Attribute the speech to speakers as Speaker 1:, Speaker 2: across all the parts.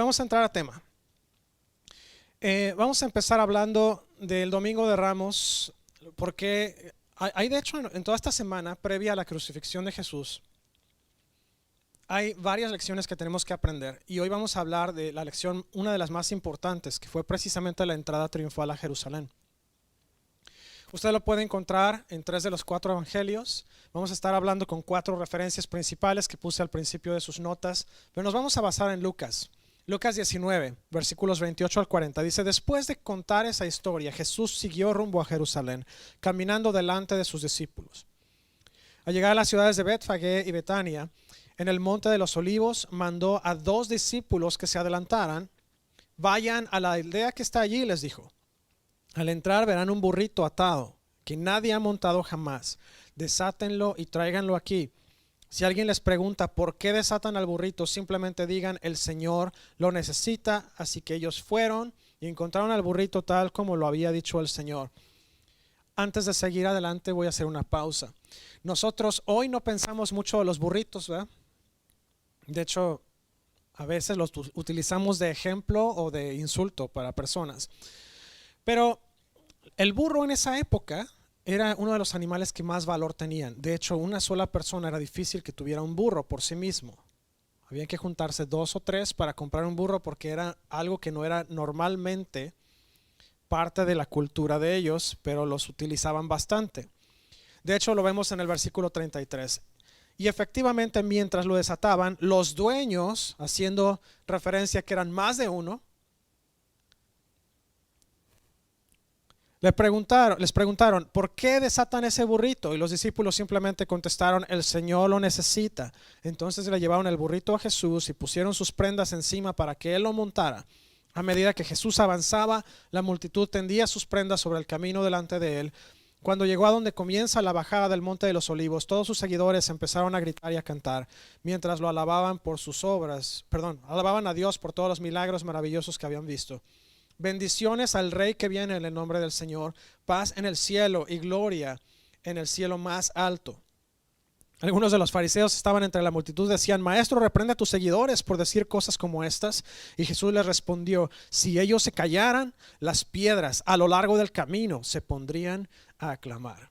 Speaker 1: vamos a entrar a tema. Vamos a empezar hablando del Domingo de Ramos, porque hay de hecho en toda esta semana previa a la crucifixión de Jesús, hay varias lecciones que tenemos que aprender, y hoy vamos a hablar de la lección, una de las más importantes, que fue precisamente la entrada triunfal a Jerusalén. Usted lo puede encontrar en 3 de los 4 evangelios. Vamos a estar hablando con 4 referencias principales que puse al principio de sus notas, pero nos vamos a basar en Lucas. Lucas 19, versículos 28 al 40, dice: después de contar esa historia, Jesús siguió rumbo a Jerusalén, caminando delante de sus discípulos. Al llegar a las ciudades de Betfagé y Betania, en el monte de los olivos, mandó a 2 discípulos que se adelantaran. Vayan a la aldea que está allí, les dijo. Al entrar verán un burrito atado, que nadie ha montado jamás. Desátenlo y tráiganlo aquí. Si alguien les pregunta por qué desatan al burrito, simplemente digan: el Señor lo necesita. Así que ellos fueron y encontraron al burrito tal como lo había dicho el Señor. Antes de seguir adelante voy a hacer una pausa. Nosotros hoy no pensamos mucho en los burritos, ¿verdad? De hecho, a veces los utilizamos de ejemplo o de insulto para personas. Pero el burro en esa época era uno de los animales que más valor tenían. De hecho, una sola persona era difícil que tuviera un burro por sí mismo. Había que juntarse 2 o 3 para comprar un burro, porque era algo que no era normalmente parte de la cultura de ellos, pero los utilizaban bastante. De hecho, lo vemos en el versículo 33. Y efectivamente, mientras lo desataban, los dueños, haciendo referencia que eran más de uno, les preguntaron: ¿por qué desatan ese burrito? Y los discípulos simplemente contestaron: el Señor lo necesita. Entonces le llevaron el burrito a Jesús y pusieron sus prendas encima para que él lo montara. A medida que Jesús avanzaba, la multitud tendía sus prendas sobre el camino delante de él. Cuando llegó a donde comienza la bajada del monte de los olivos, todos sus seguidores empezaron a gritar y a cantar, mientras lo alababan por sus obras, alababan a Dios por todos los milagros maravillosos que habían visto. Bendiciones al Rey que viene en el nombre del Señor, paz en el cielo y gloria en el cielo más alto. Algunos de los fariseos estaban entre la multitud, decían: Maestro, reprende a tus seguidores por decir cosas como estas. Y Jesús les respondió: si ellos se callaran, las piedras a lo largo del camino se pondrían a aclamar.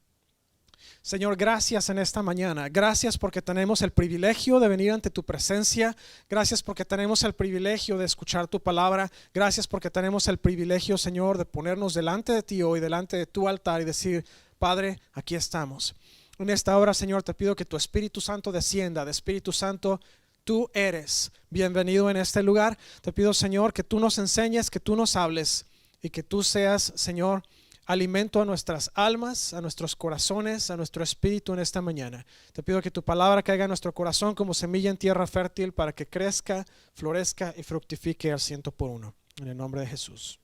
Speaker 1: Señor, gracias en esta mañana. Gracias porque tenemos el privilegio de venir ante tu presencia. Gracias porque tenemos el privilegio de escuchar tu palabra. Gracias porque tenemos el privilegio, Señor, de ponernos delante de ti hoy, delante de tu altar, y decir: Padre, aquí estamos. En esta hora, Señor, te pido que tu Espíritu Santo descienda. De Espíritu Santo, tú eres bienvenido en este lugar. Te pido, Señor, que tú nos enseñes, que tú nos hables, y que tú seas, Señor, alimento a nuestras almas, a nuestros corazones, a nuestro espíritu en esta mañana. Te pido que tu palabra caiga en nuestro corazón como semilla en tierra fértil, para que crezca, florezca y fructifique al 100%. En el nombre de Jesús.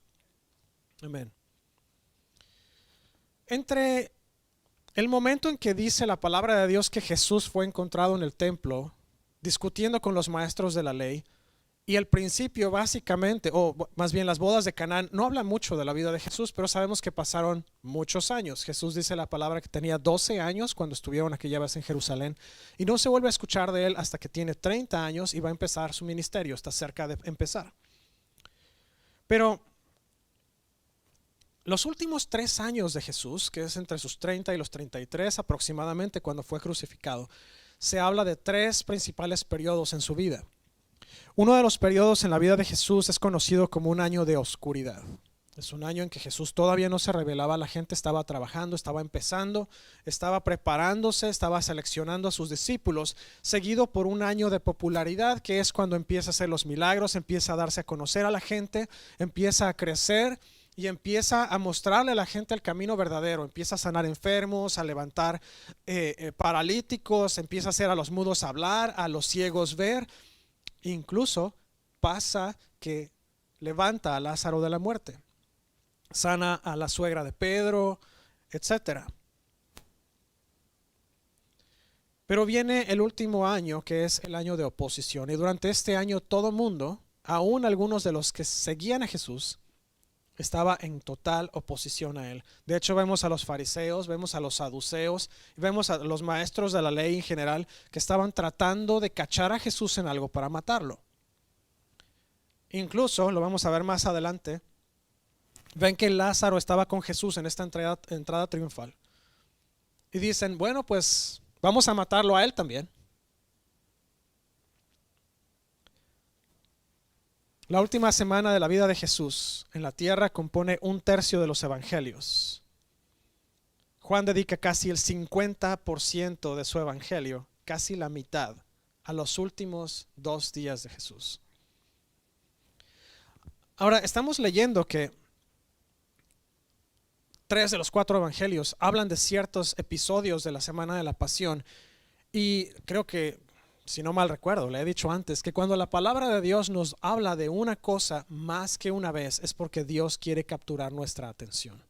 Speaker 1: Amén. Entre el momento en que dice la palabra de Dios que Jesús fue encontrado en el templo discutiendo con los maestros de la ley, y el principio básicamente, o más bien las bodas de Canaán, no habla mucho de la vida de Jesús, pero sabemos que pasaron muchos años. Jesús dice la palabra que tenía 12 años cuando estuvieron aquella vez en Jerusalén, y no se vuelve a escuchar de él hasta que tiene 30 años y va a empezar su ministerio. Está cerca de empezar. Pero los últimos 3 años de Jesús, que es entre sus 30 y los 33 aproximadamente cuando fue crucificado, se habla de 3 principales periodos en su vida. Uno de los periodos en la vida de Jesús es conocido como un año de oscuridad. Es un año en que Jesús todavía no se revelaba, la gente estaba trabajando, estaba empezando, estaba preparándose, estaba seleccionando a sus discípulos, seguido por un año de popularidad, que es cuando empieza a hacer los milagros, empieza a darse a conocer a la gente, empieza a crecer y empieza a mostrarle a la gente el camino verdadero. Empieza a sanar enfermos, a levantar paralíticos, empieza a hacer a los mudos hablar, a los ciegos ver. Incluso pasa que levanta a Lázaro de la muerte, sana a la suegra de Pedro, etc. Pero viene el último año, que es el año de oposición, y durante este año todo el mundo, aún algunos de los que seguían a Jesús, estaba en total oposición a él. De hecho, vemos a los fariseos, vemos a los saduceos, vemos a los maestros de la ley en general, que estaban tratando de cachar a Jesús en algo para matarlo. Incluso, lo vamos a ver más adelante, ven que Lázaro estaba con Jesús en esta entrada triunfal. Y dicen, bueno, pues vamos a matarlo a él también. La última semana de la vida de Jesús en la tierra compone un tercio de los evangelios. Juan dedica casi el 50% de su evangelio, casi la mitad, a los últimos 2 días de Jesús. Ahora, estamos leyendo que 3 de los 4 evangelios hablan de ciertos episodios de la Semana de la Pasión. Y creo que, si no mal recuerdo, le he dicho antes, que cuando la palabra de Dios nos habla de una cosa más que una vez, es porque Dios quiere capturar nuestra atención.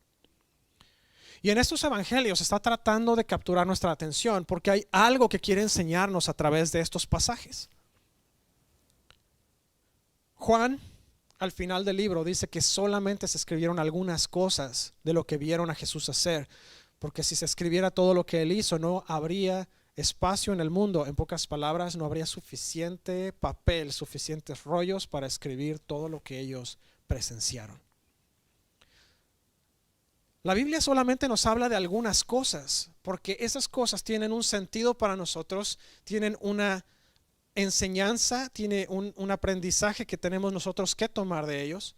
Speaker 1: Y en estos evangelios está tratando de capturar nuestra atención porque hay algo que quiere enseñarnos a través de estos pasajes. Juan, al final del libro, dice que solamente se escribieron algunas cosas de lo que vieron a Jesús hacer, porque si se escribiera todo lo que él hizo, no habría espacio en el mundo. En pocas palabras, no habría suficiente papel, suficientes rollos para escribir todo lo que ellos presenciaron. La Biblia solamente nos habla de algunas cosas, porque esas cosas tienen un sentido para nosotros, tienen una enseñanza, tiene un aprendizaje que tenemos nosotros que tomar de ellos.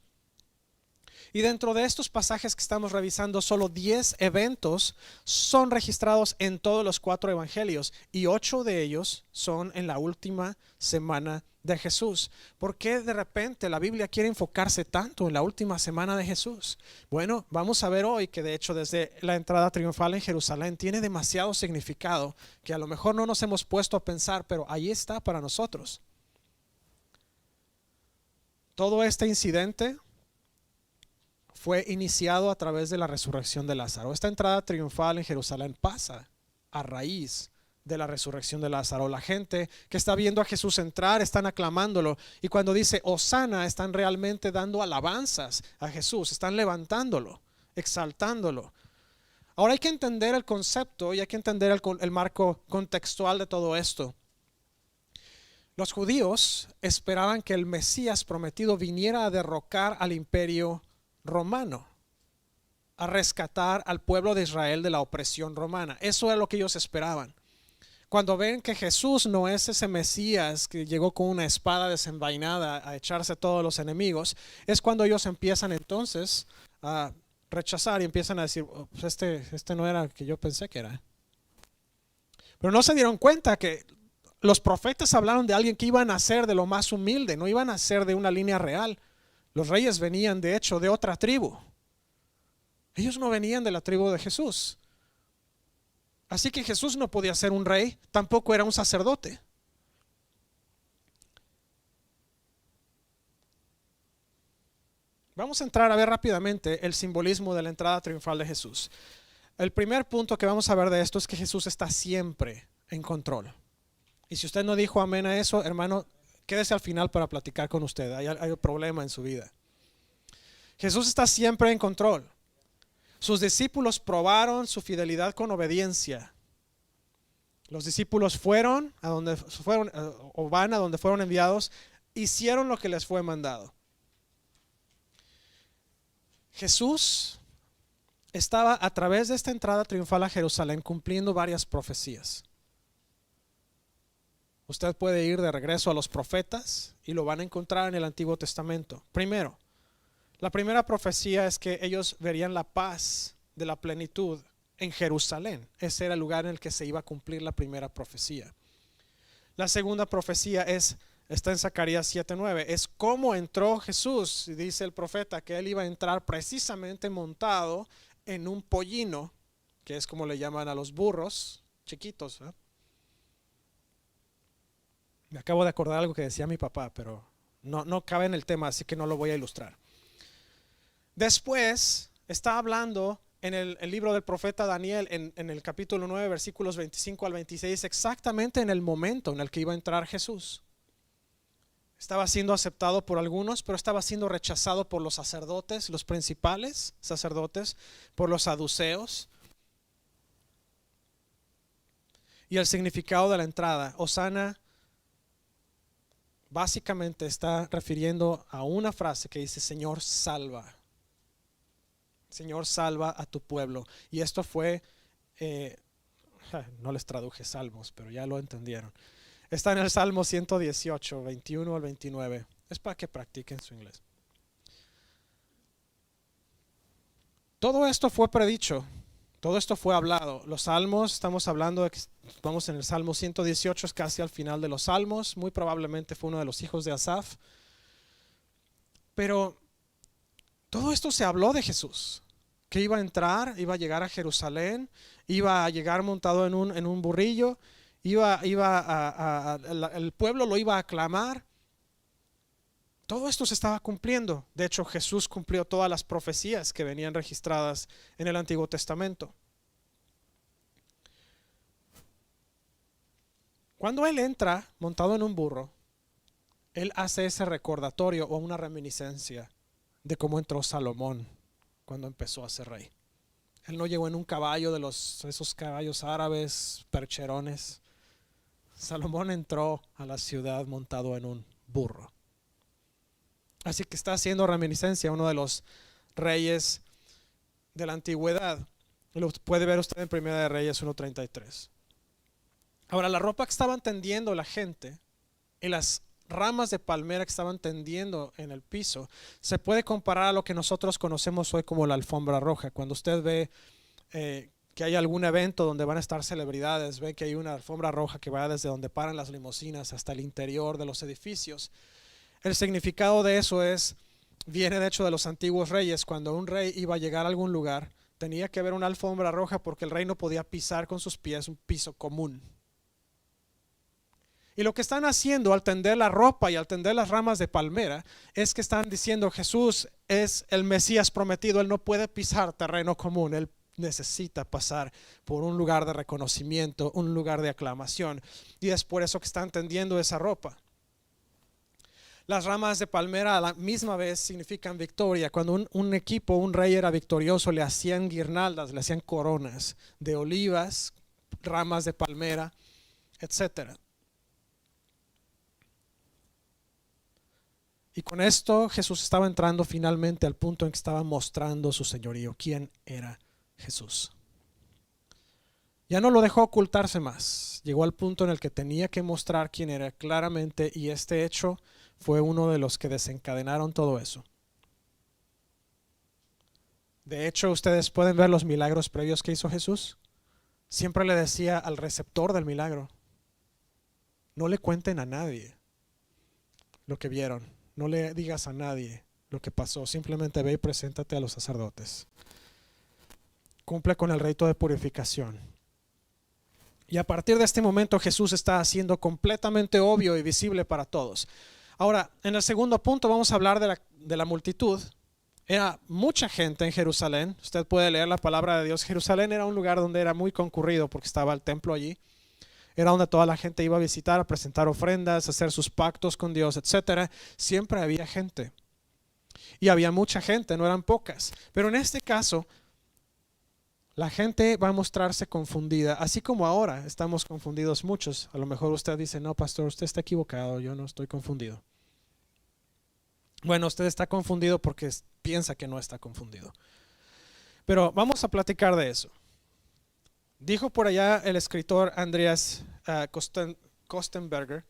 Speaker 1: Y dentro de estos pasajes que estamos revisando, solo 10 eventos son registrados en todos los 4 evangelios y 8 de ellos son en la última semana de Jesús. ¿Por qué de repente la Biblia quiere enfocarse tanto en la última semana de Jesús? Bueno, vamos a ver hoy que de hecho desde la entrada triunfal en Jerusalén tiene demasiado significado que a lo mejor no nos hemos puesto a pensar, pero ahí está para nosotros. Todo este incidente fue iniciado a través de la resurrección de Lázaro. Esta entrada triunfal en Jerusalén pasa a raíz de la resurrección de Lázaro. La gente que está viendo a Jesús entrar están aclamándolo, y cuando dice Hosana están realmente dando alabanzas a Jesús, están levantándolo, exaltándolo. Ahora hay que entender el concepto y hay que entender el marco contextual de todo esto. Los judíos esperaban que el Mesías prometido viniera a derrocar al imperio romano, a rescatar al pueblo de Israel de la opresión romana. Eso era lo que ellos esperaban. Cuando ven que Jesús no es ese Mesías que llegó con una espada desenvainada a echarse a todos los enemigos, es cuando ellos empiezan entonces a rechazar y empiezan a decir, oh, pues este no era el que yo pensé que era. Pero no se dieron cuenta que los profetas hablaron de alguien que iba a nacer de lo más humilde, no iban a nacer de una línea real. Los reyes venían de hecho de otra tribu. Ellos no venían de la tribu de Jesús. Así que Jesús no podía ser un rey, tampoco era un sacerdote. Vamos a entrar a ver rápidamente el simbolismo de la entrada triunfal de Jesús. El primer punto que vamos a ver de esto es que Jesús está siempre en control. Y si usted no dijo amén a eso, hermano, quédese al final para platicar con usted. Hay un problema en su vida. Jesús está siempre en control. Sus discípulos probaron su fidelidad con obediencia. Los discípulos fueron a donde fueron, o van a donde fueron enviados, hicieron lo que les fue mandado. Jesús estaba a través de esta entrada triunfal a Jerusalén cumpliendo varias profecías. Usted puede ir de regreso a los profetas y lo van a encontrar en el Antiguo Testamento. Primero, la primera profecía es que ellos verían la paz de la plenitud en Jerusalén. Ese era el lugar en el que se iba a cumplir la primera profecía. La segunda profecía está en Zacarías 7:9. Es cómo entró Jesús. Dice el profeta que él iba a entrar precisamente montado en un pollino, que es como le llaman a los burros chiquitos, ¿eh? Me acabo de acordar algo que decía mi papá, pero no cabe en el tema, así que no lo voy a ilustrar. Después está hablando en el libro del profeta Daniel, en el capítulo 9, versículos 25 al 26, exactamente en el momento en el que iba a entrar Jesús. Estaba siendo aceptado por algunos, pero estaba siendo rechazado por los sacerdotes, los principales sacerdotes, por los saduceos. Y el significado de la entrada, Hosana, básicamente está refiriendo a una frase que dice: Señor, salva. Señor, salva a tu pueblo. Y esto fue, no les traduje salmos, pero ya lo entendieron. Está en el Salmo 118, 21 al 29. Es para que practiquen su inglés. Todo esto fue predicho, todo esto fue hablado. Los salmos, estamos hablando de que vamos en el Salmo 118, es casi al final de los salmos. Muy probablemente fue uno de los hijos de Asaf. Pero todo esto se habló de Jesús, que iba a entrar, iba a llegar a Jerusalén, iba a llegar montado en un burrillo, el pueblo lo iba a aclamar. Todo esto se estaba cumpliendo. De hecho, Jesús cumplió todas las profecías que venían registradas en el Antiguo Testamento. Cuando Él entra montado en un burro, Él hace ese recordatorio o una reminiscencia de cómo entró Salomón cuando empezó a ser rey. Él no llegó en un caballo de esos caballos árabes, percherones. Salomón entró a la ciudad montado en un burro. Así que está haciendo reminiscencia a uno de los reyes de la antigüedad. Lo puede ver usted en Primera de Reyes 1:33. Ahora, la ropa que estaban tendiendo la gente y las ramas de palmera que estaban tendiendo en el piso se puede comparar a lo que nosotros conocemos hoy como la alfombra roja. Cuando usted ve que hay algún evento donde van a estar celebridades, ve que hay una alfombra roja que va desde donde paran las limusinas hasta el interior de los edificios. El significado de eso viene de hecho de los antiguos reyes. Cuando un rey iba a llegar a algún lugar, tenía que haber una alfombra roja porque el rey no podía pisar con sus pies un piso común. Y lo que están haciendo al tender la ropa y al tender las ramas de palmera es que están diciendo: Jesús es el Mesías prometido, Él no puede pisar terreno común, Él necesita pasar por un lugar de reconocimiento, un lugar de aclamación. Y es por eso que están tendiendo esa ropa. Las ramas de palmera a la misma vez significan victoria. Cuando un equipo, un rey era victorioso, le hacían guirnaldas, le hacían coronas de olivas, ramas de palmera, etcétera. Y con esto Jesús estaba entrando finalmente al punto en que estaba mostrando su señorío. ¿Quién era Jesús? Ya no lo dejó ocultarse más. Llegó al punto en el que tenía que mostrar quién era claramente, y este hecho fue uno de los que desencadenaron todo eso. De hecho, ustedes pueden ver los milagros previos que hizo Jesús. Siempre le decía al receptor del milagro: no le cuenten a nadie lo que vieron, no le digas a nadie lo que pasó, simplemente ve y preséntate a los sacerdotes. Cumple con el rito de purificación. Y a partir de este momento Jesús está haciendo completamente obvio y visible para todos. Ahora, en el segundo punto vamos a hablar de la multitud. Era mucha gente en Jerusalén. Usted puede leer la palabra de Dios. Jerusalén era un lugar donde era muy concurrido porque estaba el templo allí. Era donde toda la gente iba a visitar, a presentar ofrendas, a hacer sus pactos con Dios, etc. Siempre había gente. Y había mucha gente, no eran pocas. Pero en este caso, la gente va a mostrarse confundida, así como ahora estamos confundidos muchos. A lo mejor usted dice: no, pastor, usted está equivocado, yo no estoy confundido. Bueno, usted está confundido porque piensa que no está confundido. Pero vamos a platicar de eso. Dijo por allá el escritor Andreas Kostenberger: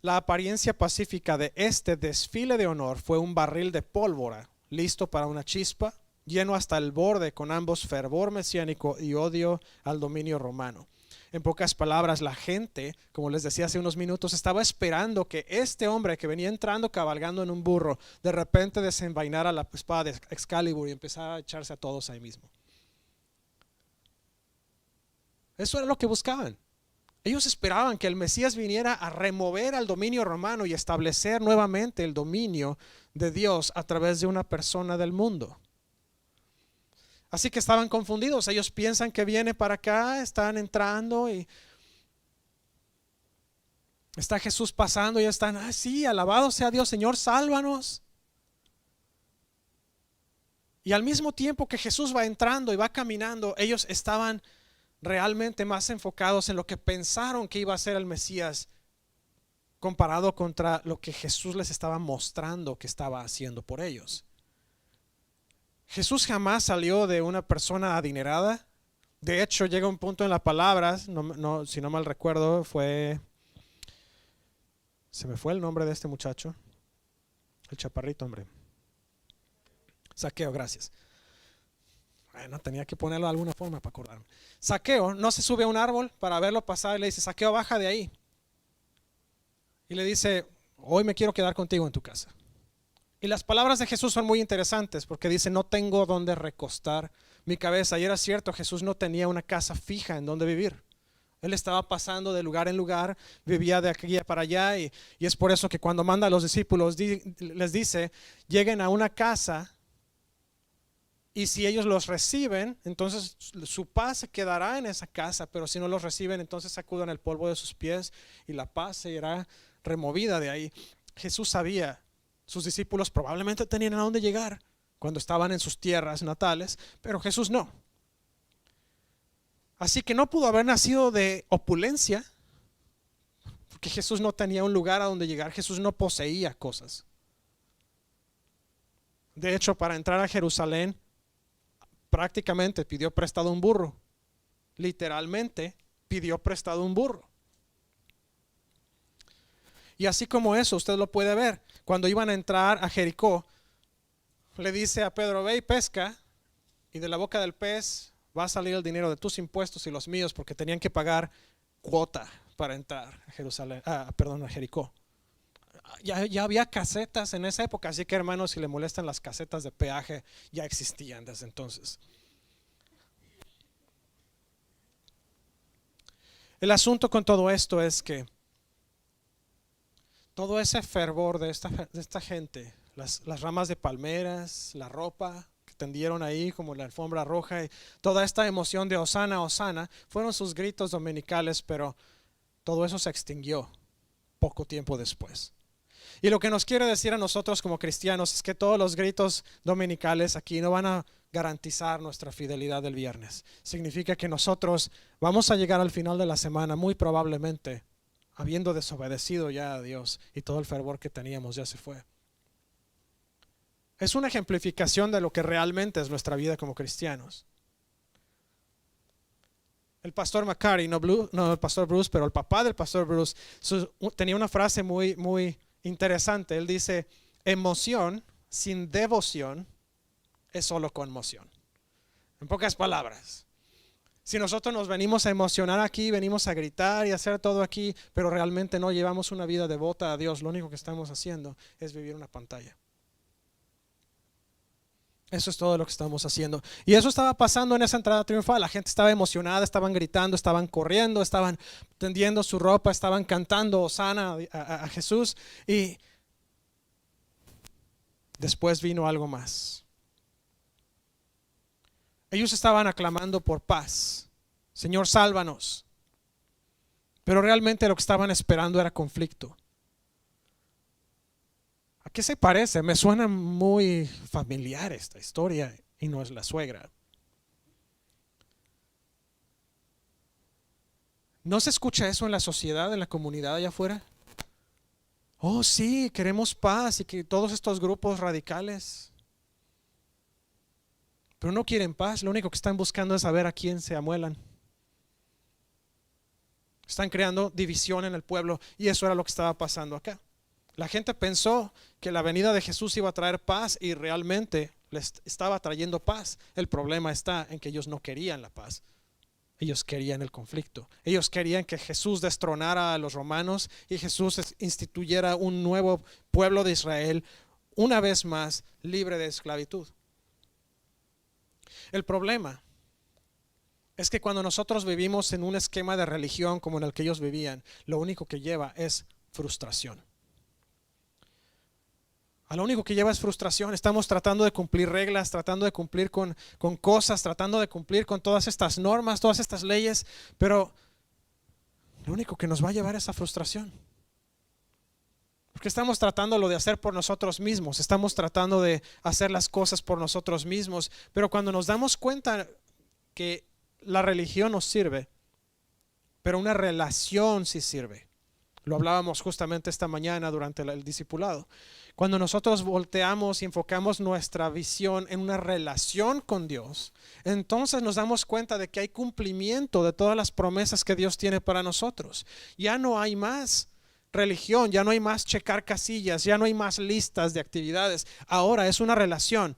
Speaker 1: la apariencia pacífica de este desfile de honor fue un barril de pólvora listo para una chispa, lleno hasta el borde con ambos fervor mesiánico y odio al dominio romano. En pocas palabras, la gente, como les decía hace unos minutos, estaba esperando que este hombre que venía entrando cabalgando en un burro, de repente desenvainara la espada de Excalibur y empezara a echarse a todos ahí mismo. Eso era lo que buscaban. Ellos esperaban que el Mesías viniera a remover al dominio romano y establecer nuevamente el dominio de Dios a través de una persona del mundo. Así que estaban confundidos. Ellos piensan que viene para acá, están entrando y está Jesús pasando y están: sí, alabado sea Dios, Señor, sálvanos. Y al mismo tiempo que Jesús va entrando y va caminando, ellos estaban realmente más enfocados en lo que pensaron que iba a ser el Mesías comparado contra lo que Jesús les estaba mostrando que estaba haciendo por ellos. Jesús jamás salió de una persona adinerada. De hecho, llega un punto en las palabras, si no mal recuerdo, se me fue el nombre de este muchacho, el chaparrito, hombre. Zaqueo, gracias. Bueno, tenía que ponerlo de alguna forma para acordarme. Zaqueo no se sube a un árbol para verlo pasar y le dice: Zaqueo, baja de ahí. Y le dice: hoy me quiero quedar contigo en tu casa. Y las palabras de Jesús son muy interesantes porque dice: no tengo donde recostar mi cabeza. Y era cierto, Jesús no tenía una casa fija en donde vivir. Él estaba pasando de lugar en lugar, vivía de aquí para allá, y es por eso que cuando manda a los discípulos les dice: lleguen a una casa, y si ellos los reciben, entonces su paz se quedará en esa casa, pero si no los reciben, entonces sacudan el polvo de sus pies y la paz se irá removida de ahí. Jesús sabía, sus discípulos probablemente tenían a dónde llegar cuando estaban en sus tierras natales, pero Jesús no. Así que no pudo haber nacido de opulencia, porque Jesús no tenía un lugar a donde llegar. Jesús no poseía cosas. De hecho, para entrar a Jerusalén, prácticamente pidió prestado un burro. Literalmente pidió prestado un burro. Y así como eso, usted lo puede ver. Cuando iban a entrar a Jericó, le dice a Pedro: ve y pesca, y de la boca del pez va a salir el dinero de tus impuestos y los míos, porque tenían que pagar cuota para entrar a Jerusalén, a Jericó. Ya había casetas en esa época, así que, hermanos, si le molestan, las casetas de peaje ya existían desde entonces. El asunto con todo esto es que todo ese fervor de esta gente, las ramas de palmeras, la ropa que tendieron ahí como la alfombra roja, y toda esta emoción de Hosana, Hosana, fueron sus gritos dominicales, pero todo eso se extinguió poco tiempo después. Y lo que nos quiere decir a nosotros como cristianos es que todos los gritos dominicales aquí no van a garantizar nuestra fidelidad del viernes. Significa que nosotros vamos a llegar al final de la semana muy probablemente habiendo desobedecido ya a Dios, y todo el fervor que teníamos ya se fue. Es una ejemplificación de lo que realmente es nuestra vida como cristianos. El pastor McCarty, no el pastor Bruce, pero el papá del pastor Bruce, tenía una frase muy interesante. Él dice: emoción sin devoción es solo conmoción. En pocas palabras, si nosotros nos venimos a emocionar aquí, venimos a gritar y hacer todo aquí, pero realmente no llevamos una vida devota a Dios, lo único que estamos haciendo es vivir una pantalla. Eso es todo lo que estamos haciendo. Y eso estaba pasando en esa entrada triunfal. La gente estaba emocionada, estaban gritando, estaban corriendo, estaban tendiendo su ropa, estaban cantando Hosana a Jesús. Y después vino algo más. Ellos estaban aclamando por paz: Señor, sálvanos. Pero realmente lo que estaban esperando era conflicto. ¿A qué se parece? Me suena muy familiar esta historia, y no es la suegra. ¿No se escucha eso en la sociedad, en la comunidad allá afuera? Oh, sí, queremos paz, y que todos estos grupos radicales, pero no quieren paz. Lo único que están buscando es saber a quién se amuelan. Están creando división en el pueblo, y eso era lo que estaba pasando acá. La gente pensó que la venida de Jesús iba a traer paz, y realmente les estaba trayendo paz. El problema está en que ellos no querían la paz. Ellos querían el conflicto. Ellos querían que Jesús destronara a los romanos y Jesús instituyera un nuevo pueblo de Israel, una vez más libre de esclavitud. El problema es que cuando nosotros vivimos en un esquema de religión como en el que ellos vivían, lo único que lleva es frustración. A lo único que lleva es frustración. Estamos tratando de cumplir reglas, tratando de cumplir con cosas, tratando de cumplir con todas estas normas, todas estas leyes, pero lo único que nos va a llevar es a frustración. Porque estamos tratándolo de hacer por nosotros mismos, estamos tratando de hacer las cosas por nosotros mismos, pero cuando nos damos cuenta que la religión nos sirve, pero una relación sí sirve. Lo hablábamos justamente esta mañana durante el discipulado. Cuando nosotros volteamos y enfocamos nuestra visión en una relación con Dios, entonces nos damos cuenta de que hay cumplimiento de todas las promesas que Dios tiene para nosotros. Ya no hay más religión, ya no hay más checar casillas, ya no hay más listas de actividades. Ahora es una relación.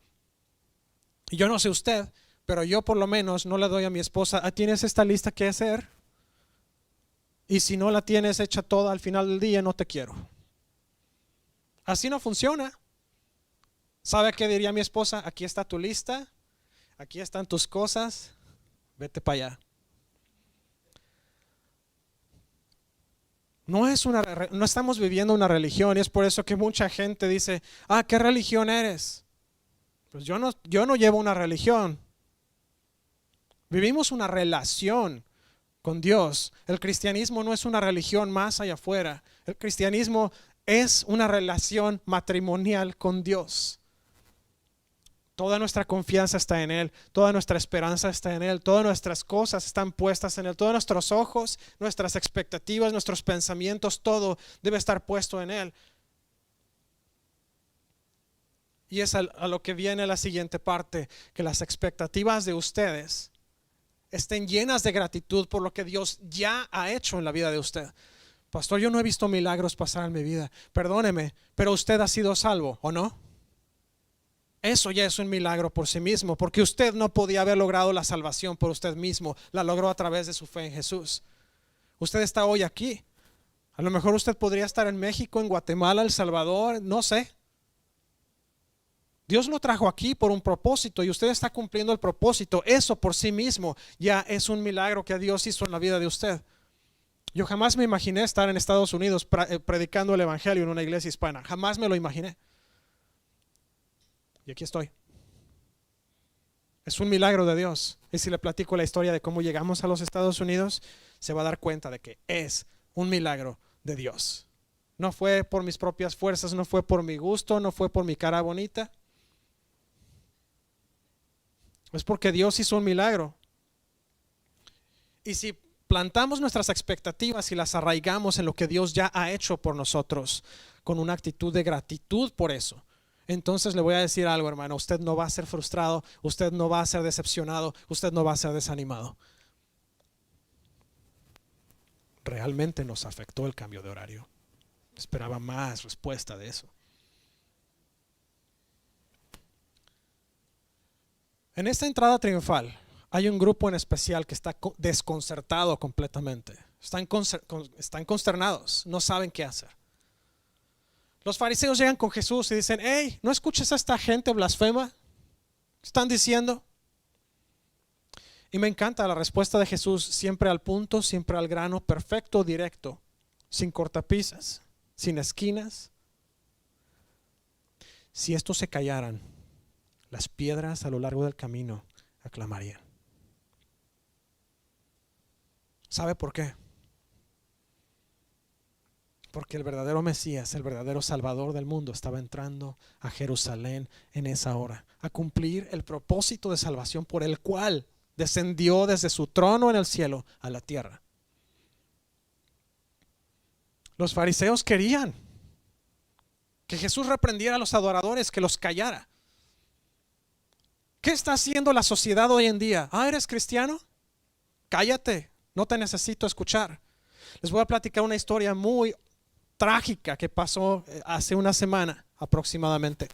Speaker 1: Y yo no sé usted, pero yo por lo menos no le doy a mi esposa: ¿tienes esta lista que hacer? Y si no la tienes hecha toda al final del día, no te quiero. Así no funciona. ¿Sabe qué diría mi esposa? Aquí está tu lista, aquí están tus cosas, vete para allá. No estamos viviendo una religión, y es por eso que mucha gente dice: ¿qué religión eres? Pues yo no llevo una religión. Vivimos una relación con Dios. El cristianismo no es una religión más allá afuera. El cristianismo es una relación matrimonial con Dios. Toda nuestra confianza está en Él, toda nuestra esperanza está en Él, todas nuestras cosas están puestas en Él, todos nuestros ojos, nuestras expectativas, nuestros pensamientos, todo debe estar puesto en Él. Y es a lo que viene la siguiente parte: que las expectativas de ustedes estén llenas de gratitud por lo que Dios ya ha hecho en la vida de usted. Pastor, yo no he visto milagros pasar en mi vida. Perdóneme, pero usted ha sido salvo, ¿o no? Eso ya es un milagro por sí mismo, porque usted no podía haber logrado la salvación por usted mismo. La logró a través de su fe en Jesús. Usted está hoy aquí. A lo mejor usted podría estar en México, en Guatemala, El Salvador, no sé. Dios lo trajo aquí por un propósito y usted está cumpliendo el propósito. Eso por sí mismo ya es un milagro que Dios hizo en la vida de usted. Yo jamás me imaginé estar en Estados Unidos predicando el evangelio en una iglesia hispana. Jamás me lo imaginé. Y aquí estoy. Es un milagro de Dios. Y si le platico la historia de cómo llegamos a los Estados Unidos, se va a dar cuenta de que es un milagro de Dios. No fue por mis propias fuerzas, no fue por mi gusto, no fue por mi cara bonita. Es porque Dios hizo un milagro. Y si plantamos nuestras expectativas y las arraigamos en lo que Dios ya ha hecho por nosotros, con una actitud de gratitud por eso, entonces le voy a decir algo, hermano: usted no va a ser frustrado, usted no va a ser decepcionado, usted no va a ser desanimado. Realmente nos afectó el cambio de horario. Esperaba más respuesta de eso. En esta entrada triunfal hay un grupo en especial que está desconcertado completamente. Están consternados, no saben qué hacer. Los fariseos llegan con Jesús y dicen: hey, ¿no escuchas a esta gente blasfema? ¿Qué están diciendo? Y me encanta la respuesta de Jesús, siempre al punto, siempre al grano, perfecto, directo, sin cortapisas, sin esquinas. Si estos se callaran, las piedras a lo largo del camino aclamarían. ¿Sabe por qué? Porque el verdadero Mesías, el verdadero Salvador del mundo, estaba entrando a Jerusalén en esa hora, a cumplir el propósito de salvación por el cual descendió desde su trono en el cielo a la tierra. Los fariseos querían que Jesús reprendiera a los adoradores, que los callara. ¿Qué está haciendo la sociedad hoy en día? ¿Eres cristiano? Cállate, no te necesito escuchar. Les voy a platicar una historia muy trágica que pasó hace una semana aproximadamente.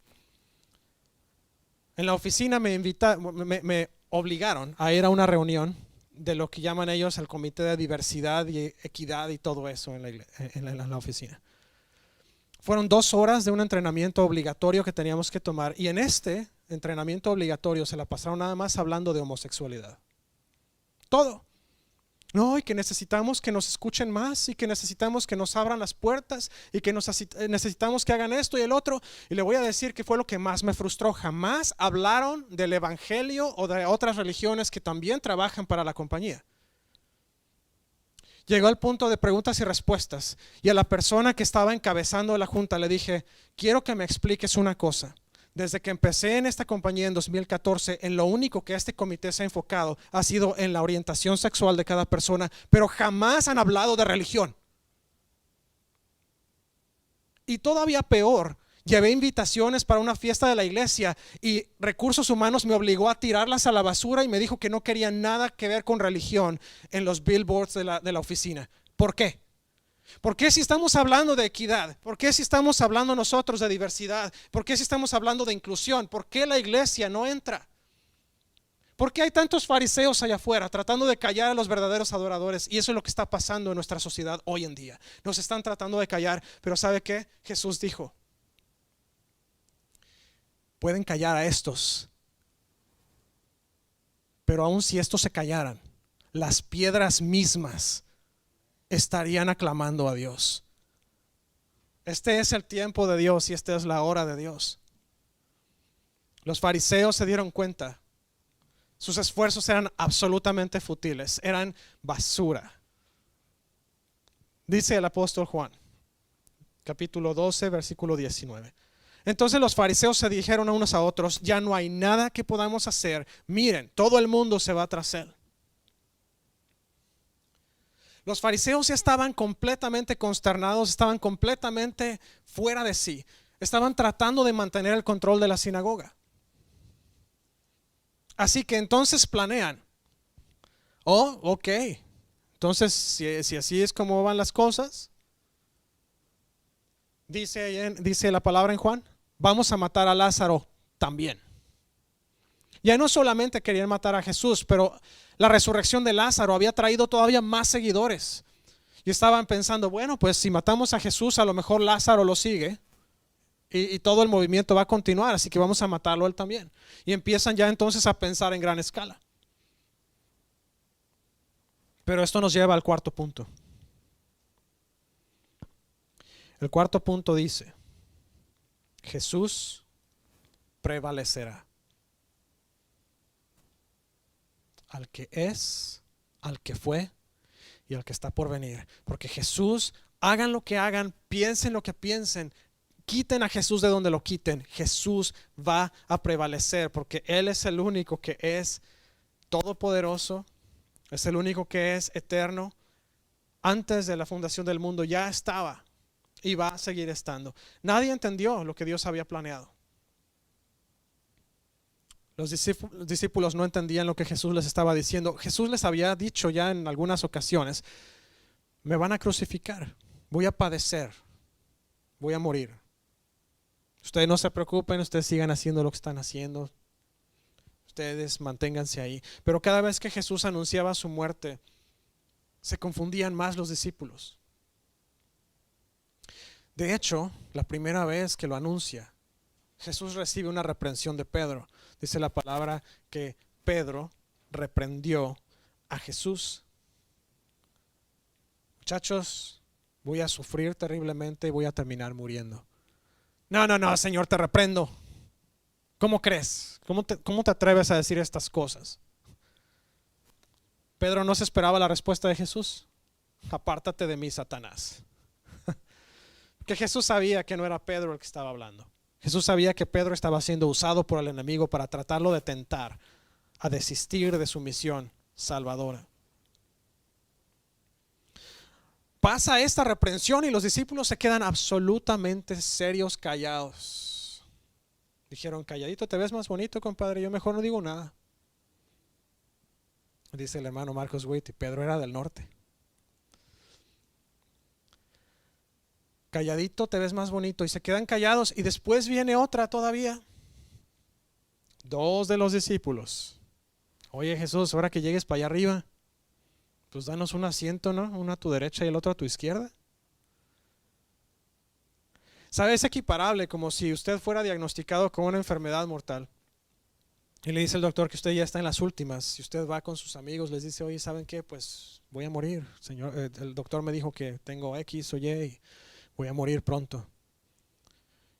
Speaker 1: En la oficina me obligaron a ir a una reunión de lo que llaman ellos el Comité de Diversidad y Equidad y todo eso en la oficina. Fueron 2 horas de un entrenamiento obligatorio que teníamos que tomar, y en este entrenamiento obligatorio se la pasaron nada más hablando de homosexualidad. Todo. No, y que necesitamos que nos escuchen más, y que necesitamos que nos abran las puertas, y que necesitamos que hagan esto y el otro. Y le voy a decir que fue lo que más me frustró. Jamás hablaron del evangelio o de otras religiones que también trabajan para la compañía. Llegó al punto de preguntas y respuestas, y a la persona que estaba encabezando la junta le dije: quiero que me expliques una cosa. Desde que empecé en esta compañía en 2014, en lo único que este comité se ha enfocado ha sido en la orientación sexual de cada persona, pero jamás han hablado de religión. Y todavía peor, llevé invitaciones para una fiesta de la iglesia y Recursos Humanos me obligó a tirarlas a la basura y me dijo que no quería nada que ver con religión en los billboards de la oficina. ¿Por qué? ¿Por qué si estamos hablando de equidad? ¿Por qué si estamos hablando nosotros de diversidad? ¿Por qué si estamos hablando de inclusión? ¿Por qué la iglesia no entra? ¿Por qué hay tantos fariseos allá afuera tratando de callar a los verdaderos adoradores? Y eso es lo que está pasando en nuestra sociedad hoy en día. Nos están tratando de callar, pero ¿sabe qué? Jesús dijo, pueden callar a estos, pero aun si estos se callaran, las piedras mismas estarían aclamando a Dios. Este es el tiempo de Dios y esta es la hora de Dios. Los fariseos se dieron cuenta. Sus esfuerzos eran absolutamente fútiles, eran basura. Dice el apóstol Juan, capítulo 12, versículo 19. Entonces los fariseos se dijeron a unos a otros, ya no hay nada que podamos hacer. Miren, todo el mundo se va tras él. Los fariseos ya estaban completamente consternados, estaban completamente fuera de sí. Estaban tratando de mantener el control de la sinagoga. Así que entonces planean. Oh, ok. Entonces, si así es como van las cosas, dice la palabra en Juan, vamos a matar a Lázaro también. Ya no solamente querían matar a Jesús, pero la resurrección de Lázaro había traído todavía más seguidores. Y estaban pensando, bueno, pues si matamos a Jesús, a lo mejor Lázaro lo sigue. Y todo el movimiento va a continuar, así que vamos a matarlo él también. Y empiezan ya entonces a pensar en gran escala. Pero esto nos lleva al cuarto punto. El cuarto punto dice, Jesús prevalecerá. Al que es, al que fue y al que está por venir. Porque Jesús, hagan lo que hagan, piensen lo que piensen, quiten a Jesús de donde lo quiten, Jesús va a prevalecer porque Él es el único que es todopoderoso, es el único que es eterno. Antes de la fundación del mundo ya estaba y va a seguir estando. Nadie entendió lo que Dios había planeado. Los discípulos no entendían lo que Jesús les estaba diciendo. Jesús les había dicho ya en algunas ocasiones, me van a crucificar, voy a padecer, voy a morir. Ustedes no se preocupen, ustedes sigan haciendo lo que están haciendo. Ustedes manténganse ahí. Pero cada vez que Jesús anunciaba su muerte, se confundían más los discípulos. De hecho, la primera vez que lo anuncia, Jesús recibe una reprensión de Pedro. Dice la palabra que Pedro reprendió a Jesús. Muchachos, voy a sufrir terriblemente y voy a terminar muriendo. No, Señor, te reprendo. ¿Cómo crees? ¿Cómo te atreves a decir estas cosas? Pedro no se esperaba la respuesta de Jesús. Apártate de mí, Satanás. Que Jesús sabía que no era Pedro el que estaba hablando. Jesús sabía que Pedro estaba siendo usado por el enemigo para tratarlo de tentar a desistir de su misión salvadora. Pasa esta reprensión y los discípulos se quedan absolutamente serios, callados. Dijeron, calladito te ves más bonito, compadre, yo mejor no digo nada. Dice el hermano Marcos Witt, y Pedro era del norte. Calladito te ves más bonito, y se quedan callados. Y después viene otra todavía. Dos de los discípulos. Oye Jesús, ahora que llegues para allá arriba, pues danos un asiento, ¿no? Uno a tu derecha y el otro a tu izquierda. ¿Sabe? Es equiparable como si usted fuera diagnosticado con una enfermedad mortal y le dice el doctor que usted ya está en las últimas. Si usted va con sus amigos, les dice, oye, ¿saben qué? Pues voy a morir, señor. El doctor me dijo que tengo X o Y y voy a morir pronto.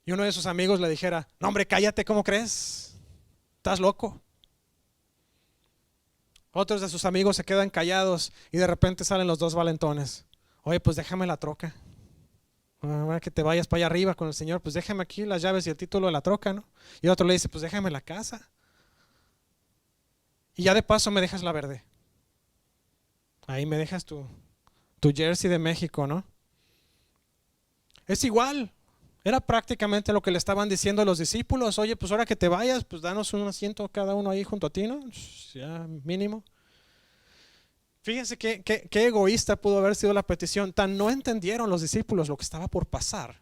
Speaker 1: Y uno de sus amigos le dijera, no hombre, cállate, ¿cómo crees? ¿Estás loco? Otros de sus amigos se quedan callados y de repente salen los dos valentones. Oye, pues déjame la troca. Ahora que te vayas para allá arriba con el Señor, pues déjame aquí las llaves y el título de la troca, ¿no? Y otro le dice, pues déjame la casa. Y ya de paso me dejas la verde. Ahí me dejas tu jersey de México, ¿no? Es igual. Era prácticamente lo que le estaban diciendo a los discípulos. Oye, pues ahora que te vayas, pues danos un asiento cada uno ahí junto a ti, ¿no? Ya mínimo. Fíjense qué egoísta pudo haber sido la petición. Tan no entendieron los discípulos lo que estaba por pasar,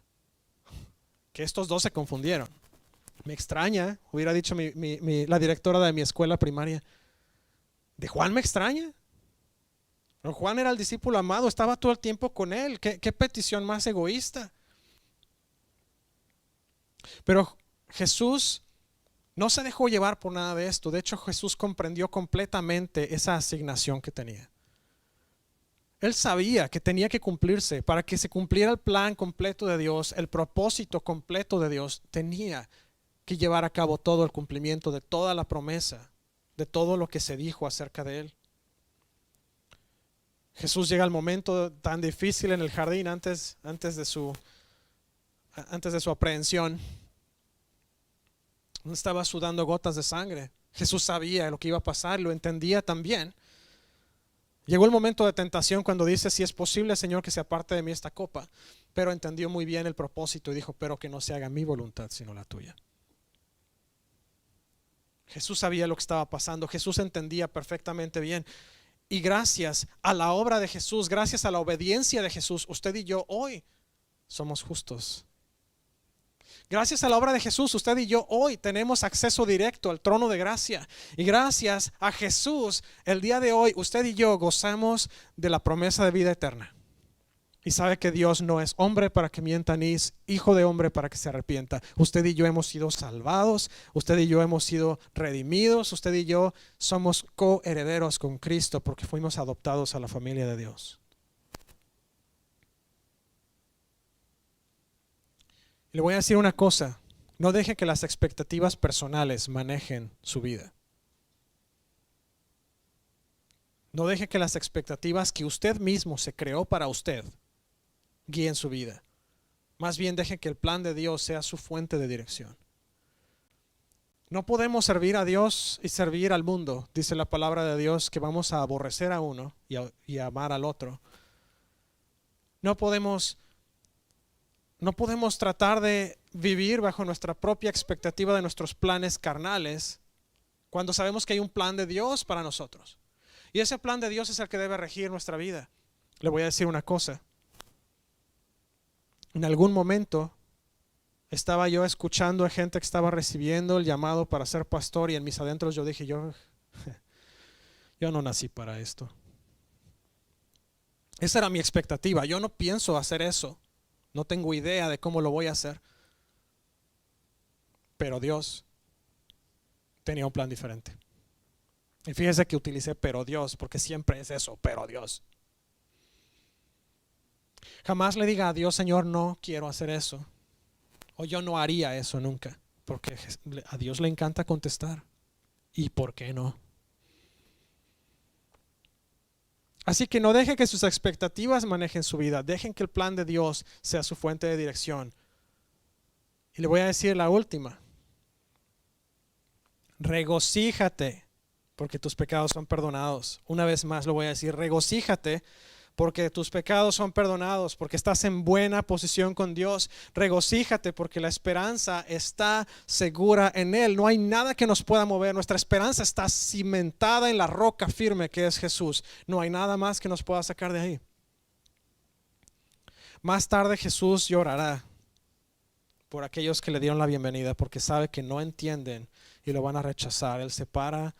Speaker 1: que estos dos se confundieron. Me extraña, hubiera dicho la directora de mi escuela primaria. ¿De Juan me extraña? Pero Juan era el discípulo amado, estaba todo el tiempo con él. ¿Qué petición más egoísta? Pero Jesús no se dejó llevar por nada de esto. De hecho, Jesús comprendió completamente esa asignación que tenía. Él sabía que tenía que cumplirse. Para que se cumpliera el plan completo de Dios, el propósito completo de Dios, tenía que llevar a cabo todo el cumplimiento de toda la promesa, de todo lo que se dijo acerca de él. Jesús llega al momento tan difícil en el jardín antes de su aprehensión. Estaba sudando gotas de sangre. Jesús sabía lo que iba a pasar, lo entendía también. Llegó el momento de tentación cuando dice: si es posible, Señor, que se aparte de mí esta copa. Pero entendió muy bien el propósito y dijo: pero que no se haga mi voluntad sino la tuya. Jesús sabía lo que estaba pasando. Jesús entendía perfectamente bien. Y gracias a la obra de Jesús, gracias a la obediencia de Jesús, usted y yo hoy somos justos. Gracias a la obra de Jesús, usted y yo hoy tenemos acceso directo al trono de gracia. Y gracias a Jesús, el día de hoy, usted y yo gozamos de la promesa de vida eterna. Y sabe que Dios no es hombre para que mienta, ni es hijo de hombre para que se arrepienta. Usted y yo hemos sido salvados, usted y yo hemos sido redimidos, usted y yo somos coherederos con Cristo porque fuimos adoptados a la familia de Dios. Y le voy a decir una cosa: no deje que las expectativas personales manejen su vida. No deje que las expectativas que usted mismo se creó para usted guíen su vida. Más bien deje que el plan de Dios sea su fuente de dirección. No podemos servir a Dios y servir al mundo. Dice la palabra de Dios que vamos a aborrecer a uno y a amar al otro. No podemos tratar de vivir bajo nuestra propia expectativa de nuestros planes carnales cuando sabemos que hay un plan de Dios para nosotros. Y ese plan de Dios es el que debe regir nuestra vida. Le voy a decir una cosa. En algún momento estaba yo escuchando a gente que estaba recibiendo el llamado para ser pastor, y en mis adentros yo dije: yo no nací para esto. Esa era mi expectativa. Yo no pienso hacer eso. No tengo idea de cómo lo voy a hacer. Pero Dios tenía un plan diferente. Y fíjese que utilicé pero Dios, porque siempre es eso, pero Dios. Jamás le diga a Dios: Señor, no quiero hacer eso. O yo no haría eso nunca. Porque a Dios le encanta contestar. ¿Y por qué no? Así que no deje que sus expectativas manejen su vida. Dejen que el plan de Dios sea su fuente de dirección. Y le voy a decir la última. Regocíjate porque tus pecados son perdonados. Una vez más lo voy a decir: regocíjate porque tus pecados son perdonados, porque estás en buena posición con Dios. Regocíjate porque la esperanza está segura en Él. No hay nada que nos pueda mover. Nuestra esperanza está cimentada en la roca firme que es Jesús. No hay nada más que nos pueda sacar de ahí. Más tarde Jesús llorará por aquellos que le dieron la bienvenida, porque sabe que no entienden y lo van a rechazar. Él se para,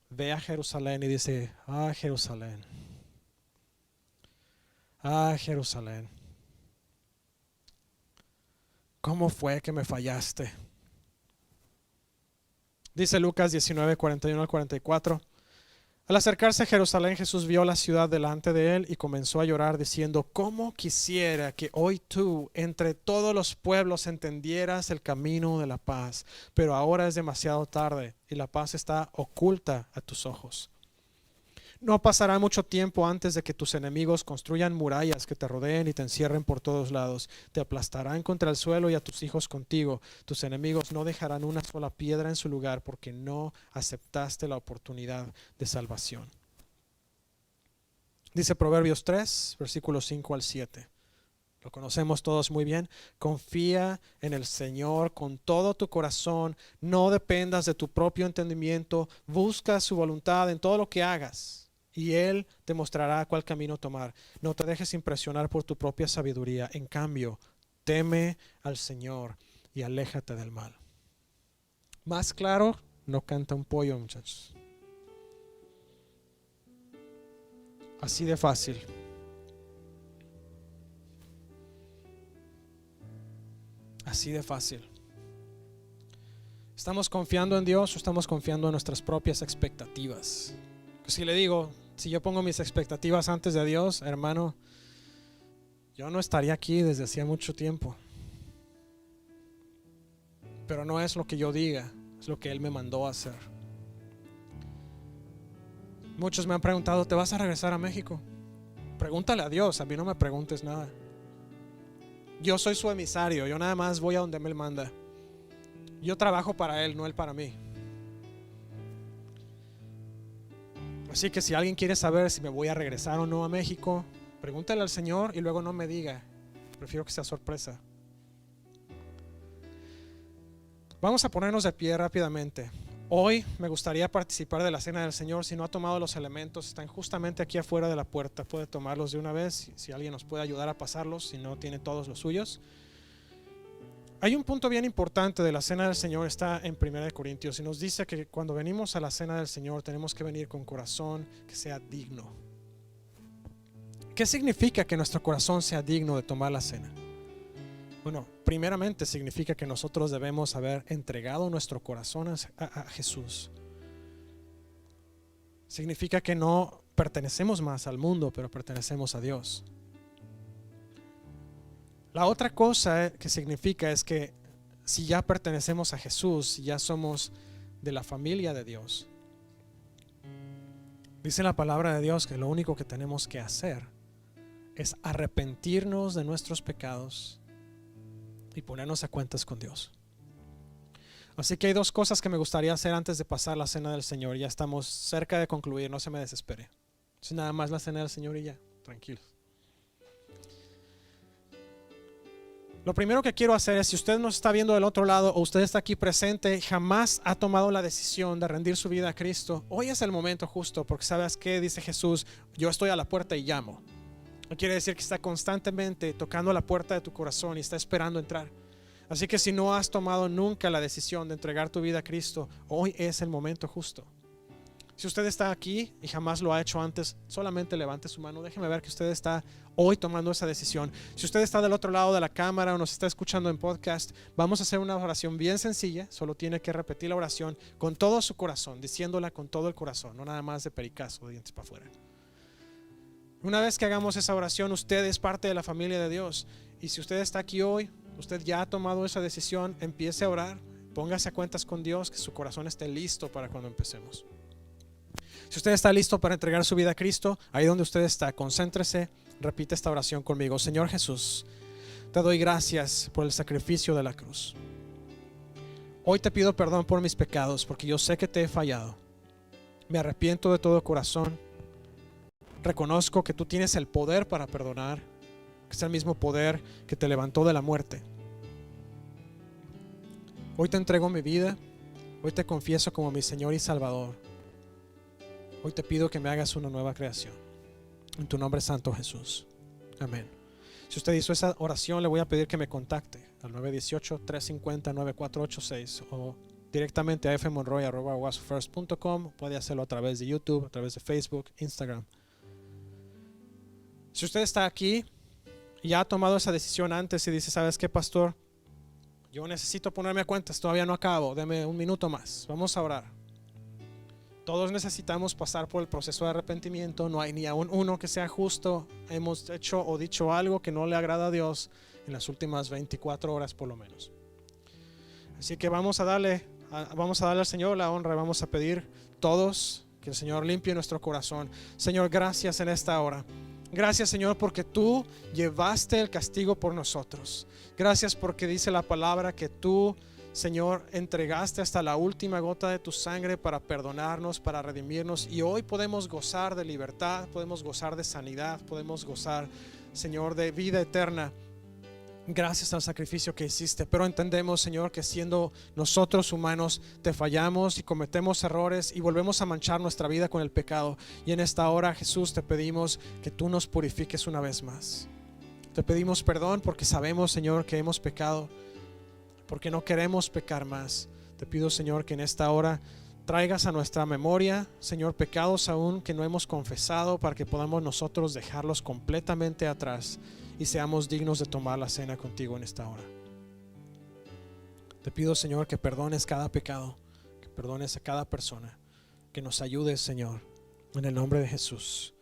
Speaker 1: ve a Jerusalén y dice: ah, Jerusalén, ah, Jerusalén, ¿cómo fue que me fallaste? Dice Lucas 19, 41 al 44. Al acercarse a Jerusalén, Jesús vio la ciudad delante de él y comenzó a llorar diciendo: ¿cómo quisiera que hoy tú entre todos los pueblos entendieras el camino de la paz? Pero ahora es demasiado tarde y la paz está oculta a tus ojos. No pasará mucho tiempo antes de que tus enemigos construyan murallas que te rodeen y te encierren por todos lados. Te aplastarán contra el suelo y a tus hijos contigo. Tus enemigos no dejarán una sola piedra en su lugar porque no aceptaste la oportunidad de salvación. Dice Proverbios 3, versículos 5 al 7. Lo conocemos todos muy bien. Confía en el Señor con todo tu corazón. No dependas de tu propio entendimiento. Busca su voluntad en todo lo que hagas y Él te mostrará cuál camino tomar. No te dejes impresionar por tu propia sabiduría. En cambio, teme al Señor y aléjate del mal. Más claro, no canta un pollo, muchachos. Así de fácil. Así de fácil. ¿Estamos confiando en Dios o estamos confiando en nuestras propias expectativas? Si le digo, si yo pongo mis expectativas antes de Dios, hermano, yo no estaría aquí desde hacía mucho tiempo. Pero no es lo que yo diga, es lo que Él me mandó a hacer. Muchos me han preguntado, ¿te vas a regresar a México? Pregúntale a Dios, a mí no me preguntes nada. Yo soy su emisario, yo nada más voy a donde Él manda. Yo trabajo para Él, no Él para mí. Así que si alguien quiere saber si me voy a regresar o no a México, pregúntale al Señor y luego no me diga. Prefiero que sea sorpresa. Vamos a ponernos de pie rápidamente. Hoy me gustaría participar de la cena del Señor. Si no ha tomado los elementos, están justamente aquí afuera de la puerta. Puede tomarlos de una vez, si alguien nos puede ayudar a pasarlos, si no tiene todos los suyos. Hay un punto bien importante de la cena del Señor, está en 1 Corintios, y nos dice que cuando venimos a la cena del Señor tenemos que venir con corazón que sea digno. ¿Qué significa que nuestro corazón sea digno de tomar la cena? Bueno, primeramente significa que nosotros debemos haber entregado nuestro corazón a Jesús. Significa que no pertenecemos más al mundo, pero pertenecemos a Dios. La otra cosa que significa es que si ya pertenecemos a Jesús, si ya somos de la familia de Dios, dice la palabra de Dios que lo único que tenemos que hacer es arrepentirnos de nuestros pecados y ponernos a cuentas con Dios. Así que hay dos cosas que me gustaría hacer antes de pasar la cena del Señor. Ya estamos cerca de concluir, no se me desespere. Es nada más la cena del Señor y ya, tranquilos. Lo primero que quiero hacer es, si usted nos está viendo del otro lado o usted está aquí presente y jamás ha tomado la decisión de rendir su vida a Cristo, hoy es el momento justo, porque ¿sabes qué? Dice Jesús, yo estoy a la puerta y llamo. No quiere decir que está constantemente tocando la puerta de tu corazón y está esperando entrar. Así que si no has tomado nunca la decisión de entregar tu vida a Cristo, hoy es el momento justo. Si usted está aquí y jamás lo ha hecho antes, solamente levante su mano. Déjeme ver que usted está hoy tomando esa decisión. Si usted está del otro lado de la cámara o nos está escuchando en podcast, vamos a hacer una oración bien sencilla. Solo tiene que repetir la oración con todo su corazón, diciéndola con todo el corazón, no nada más de pericazo, de dientes para afuera. Una vez que hagamos esa oración, usted es parte de la familia de Dios. Y si usted está aquí hoy, usted ya ha tomado esa decisión, empiece a orar, póngase a cuentas con Dios, que su corazón esté listo para cuando empecemos. Si usted está listo para entregar su vida a Cristo, ahí donde usted está, concéntrese, repite esta oración conmigo. Señor Jesús, te doy gracias por el sacrificio de la cruz. Hoy te pido perdón por mis pecados, porque yo sé que te he fallado. Me arrepiento de todo corazón. Reconozco que tú tienes el poder para perdonar, que es el mismo poder que te levantó de la muerte. Hoy te entrego mi vida, hoy te confieso como mi Señor y Salvador. Hoy te pido que me hagas una nueva creación. En tu nombre santo, Jesús. Amén. Si usted hizo esa oración, le voy a pedir que me contacte al 918-350-9486 o directamente a fmonroy@wasofirst.com. Puede hacerlo a través de YouTube, a través de Facebook, Instagram. Si usted está aquí y ya ha tomado esa decisión antes y dice, ¿sabes qué, pastor? Yo necesito ponerme a cuentas, todavía no acabo, deme un minuto más. Vamos a orar. Todos necesitamos pasar por el proceso de arrepentimiento. No hay ni aún uno que sea justo. Hemos hecho o dicho algo que no le agrada a Dios en las últimas 24 horas por lo menos. Así que vamos a darle al Señor la honra. Vamos a pedir todos que el Señor limpie nuestro corazón. Señor, gracias en esta hora. Gracias, Señor, porque tú llevaste el castigo por nosotros. Gracias porque dice la palabra que tú, Señor, entregaste hasta la última gota de tu sangre para perdonarnos, para redimirnos. Y hoy podemos gozar de libertad, podemos gozar de sanidad, podemos gozar, Señor, de vida eterna. Gracias al sacrificio que hiciste, pero entendemos, Señor, que siendo nosotros humanos te fallamos y cometemos errores y volvemos a manchar nuestra vida con el pecado. Y en esta hora, Jesús, te pedimos que tú nos purifiques una vez más. Te pedimos perdón porque sabemos, Señor, que hemos pecado, porque no queremos pecar más. Te pido, Señor, que en esta hora traigas a nuestra memoria, Señor, pecados aún que no hemos confesado, para que podamos nosotros dejarlos completamente atrás y seamos dignos de tomar la cena contigo en esta hora. Te pido, Señor, que perdones cada pecado, que perdones a cada persona, que nos ayudes, Señor, en el nombre de Jesús,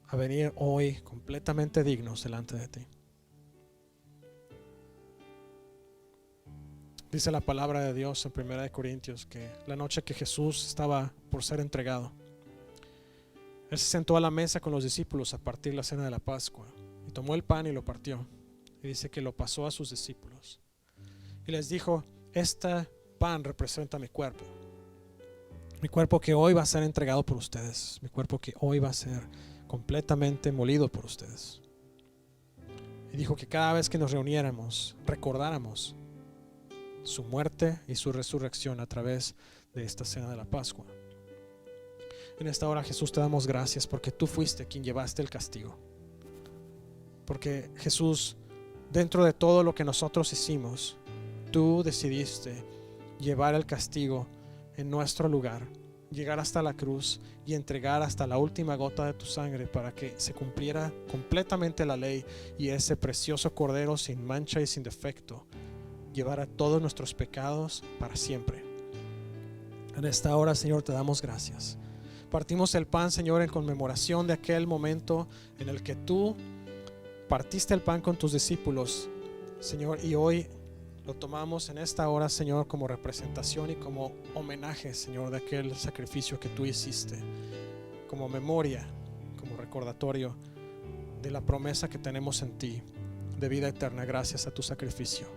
Speaker 1: a venir hoy completamente dignos delante de ti. Dice la palabra de Dios en 1 Corintios que la noche que Jesús estaba por ser entregado, Él se sentó a la mesa con los discípulos a partir la cena de la Pascua y tomó el pan y lo partió. Y dice que lo pasó a sus discípulos y les dijo: este pan representa mi cuerpo que hoy va a ser entregado por ustedes, mi cuerpo que hoy va a ser completamente molido por ustedes. Y dijo que cada vez que nos reuniéramos, recordáramos su muerte y su resurrección a través de esta cena de la Pascua. En esta hora, Jesús, te damos gracias porque tú fuiste quien llevaste el castigo. Porque, Jesús, dentro de todo lo que nosotros hicimos, tú decidiste llevar el castigo en nuestro lugar, llegar hasta la cruz y entregar hasta la última gota de tu sangre para que se cumpliera completamente la ley y ese precioso cordero sin mancha y sin defecto llevara todos nuestros pecados para siempre. En esta hora, Señor, te damos gracias. Partimos el pan, Señor, en conmemoración de aquel momento en el que tú partiste el pan con tus discípulos, Señor, y hoy lo tomamos en esta hora, Señor, como representación y como homenaje, Señor, de aquel sacrificio que tú hiciste, como memoria, como recordatorio de la promesa que tenemos en ti de vida eterna gracias a tu sacrificio.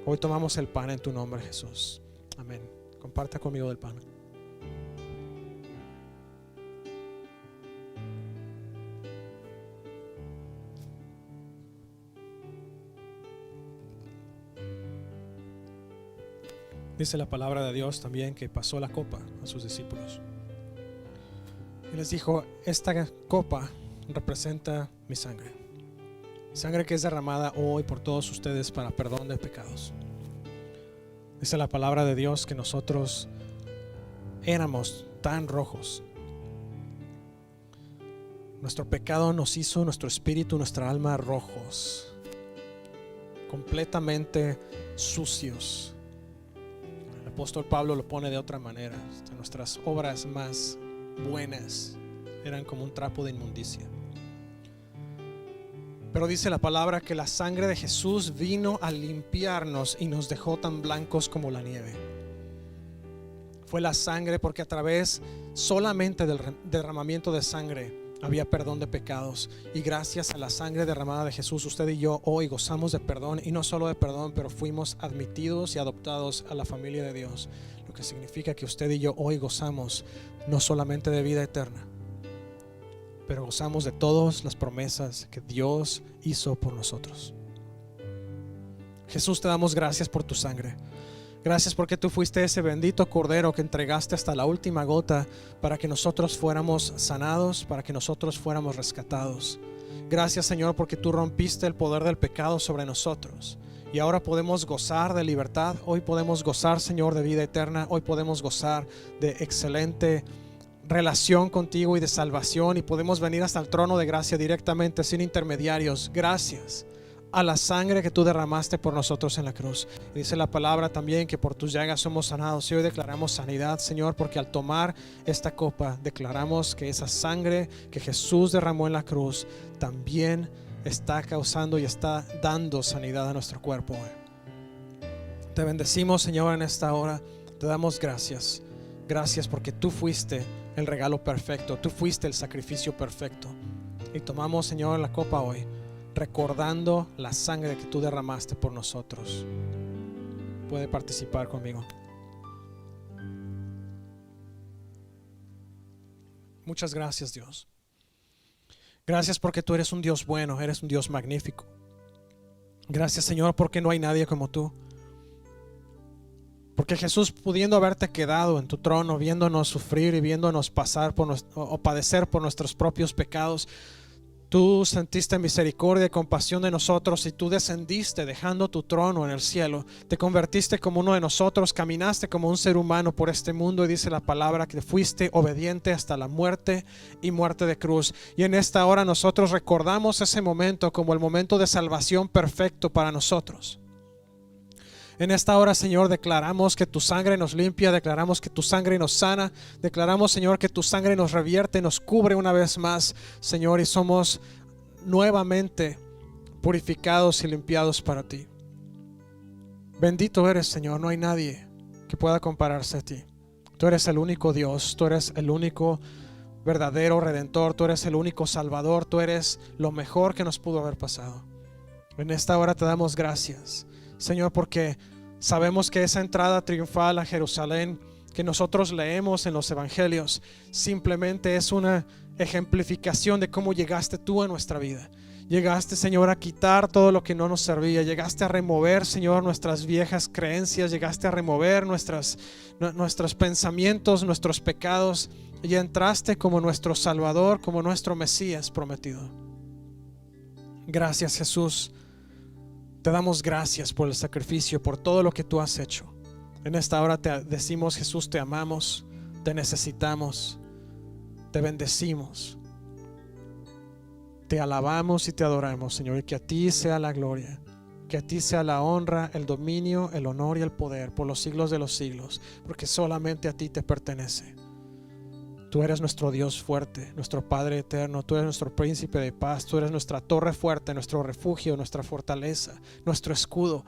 Speaker 1: Hoy tomamos el pan en tu nombre, Jesús. Amén. Comparta conmigo del pan. Dice la palabra de Dios también que pasó la copa a sus discípulos y les dijo: esta copa representa mi sangre, sangre que es derramada hoy por todos ustedes para perdón de pecados. Dice la palabra de Dios que nosotros éramos tan rojos. Nuestro pecado nos hizo nuestro espíritu, nuestra alma rojos, completamente sucios. El apóstol Pablo lo pone de otra manera: nuestras obras más buenas eran como un trapo de inmundicia. Pero dice la palabra que la sangre de Jesús vino a limpiarnos y nos dejó tan blancos como la nieve. Fue la sangre, porque a través solamente del derramamiento de sangre había perdón de pecados. Y gracias a la sangre derramada de Jesús, usted y yo hoy gozamos de perdón. Y no solo de perdón, pero fuimos admitidos y adoptados a la familia de Dios. Lo que significa que usted y yo hoy gozamos no solamente de vida eterna, pero gozamos de todas las promesas que Dios hizo por nosotros. Jesús, te damos gracias por tu sangre. Gracias porque tú fuiste ese bendito cordero que entregaste hasta la última gota para que nosotros fuéramos sanados, para que nosotros fuéramos rescatados. Gracias, Señor, porque tú rompiste el poder del pecado sobre nosotros. Y ahora podemos gozar de libertad. Hoy podemos gozar, Señor, de vida eterna. Hoy podemos gozar de excelente relación contigo y de salvación, y podemos venir hasta el trono de gracia directamente, sin intermediarios, gracias a la sangre que tú derramaste por nosotros en la cruz. Y dice la palabra también que por tus llagas somos sanados, y hoy declaramos sanidad, Señor, porque al tomar esta copa declaramos que esa sangre que Jesús derramó en la cruz también está causando y está dando sanidad a nuestro cuerpo. Te bendecimos, Señor, en esta hora. Te damos gracias. Gracias porque tú fuiste el regalo perfecto, tú fuiste el sacrificio perfecto. Y tomamos, Señor, la copa hoy, recordando la sangre que tú derramaste por nosotros. Puede participar conmigo. Muchas gracias, Dios. Gracias porque tú eres un Dios bueno, eres un Dios magnífico. Gracias, Señor, porque no hay nadie como tú. Porque Jesús, pudiendo haberte quedado en tu trono, viéndonos sufrir y viéndonos pasar o padecer por nuestros propios pecados, tú sentiste misericordia y compasión de nosotros y tú descendiste dejando tu trono en el cielo. Te convertiste como uno de nosotros, caminaste como un ser humano por este mundo y dice la palabra que fuiste obediente hasta la muerte y muerte de cruz. Y en esta hora nosotros recordamos ese momento como el momento de salvación perfecto para nosotros. En esta hora, Señor, declaramos que tu sangre nos limpia, declaramos que tu sangre nos sana, declaramos, Señor, que tu sangre nos revierte, nos cubre una vez más, Señor, y somos nuevamente purificados y limpiados para ti. Bendito eres, Señor, no hay nadie que pueda compararse a ti. Tú eres el único Dios, tú eres el único verdadero Redentor, tú eres el único Salvador, tú eres lo mejor que nos pudo haber pasado. En esta hora te damos gracias, Señor, porque sabemos que esa entrada triunfal a Jerusalén que nosotros leemos en los evangelios simplemente es una ejemplificación de cómo llegaste tú a nuestra vida. Llegaste, Señor, a quitar todo lo que no nos servía. Llegaste a remover, Señor, nuestras viejas creencias. Llegaste a remover nuestros pensamientos, nuestros pecados. Y entraste como nuestro Salvador, como nuestro Mesías prometido. Gracias, Jesús. Te damos gracias por el sacrificio, por todo lo que tú has hecho. En esta hora te decimos, Jesús, te amamos, te necesitamos, te bendecimos, te alabamos y te adoramos, Señor, y que a ti sea la gloria, que a ti sea la honra, el dominio, el honor y el poder por los siglos de los siglos, porque solamente a ti te pertenece. Tú eres nuestro Dios fuerte, nuestro Padre eterno, tú eres nuestro príncipe de paz, tú eres nuestra torre fuerte, nuestro refugio, nuestra fortaleza, nuestro escudo.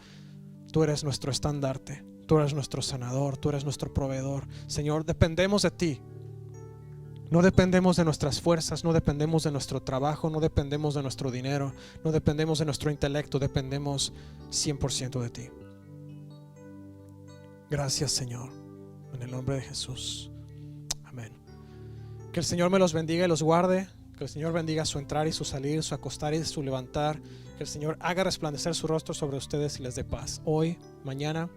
Speaker 1: Tú eres nuestro estandarte, tú eres nuestro sanador, tú eres nuestro proveedor. Señor, dependemos de ti. No dependemos de nuestras fuerzas, no dependemos de nuestro trabajo, no dependemos de nuestro dinero, no dependemos de nuestro intelecto, dependemos 100% de ti. Gracias, Señor, en el nombre de Jesús. Amén. Que el Señor me los bendiga y los guarde. Que el Señor bendiga su entrar y su salir, su acostar y su levantar. Que el Señor haga resplandecer su rostro sobre ustedes y les dé paz, hoy, mañana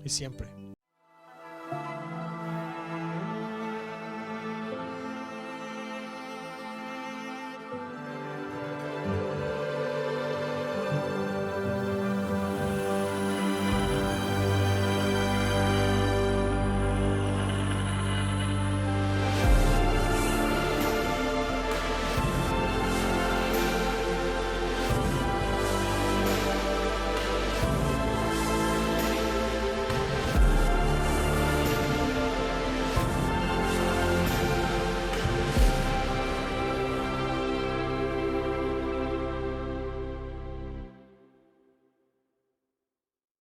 Speaker 1: y siempre.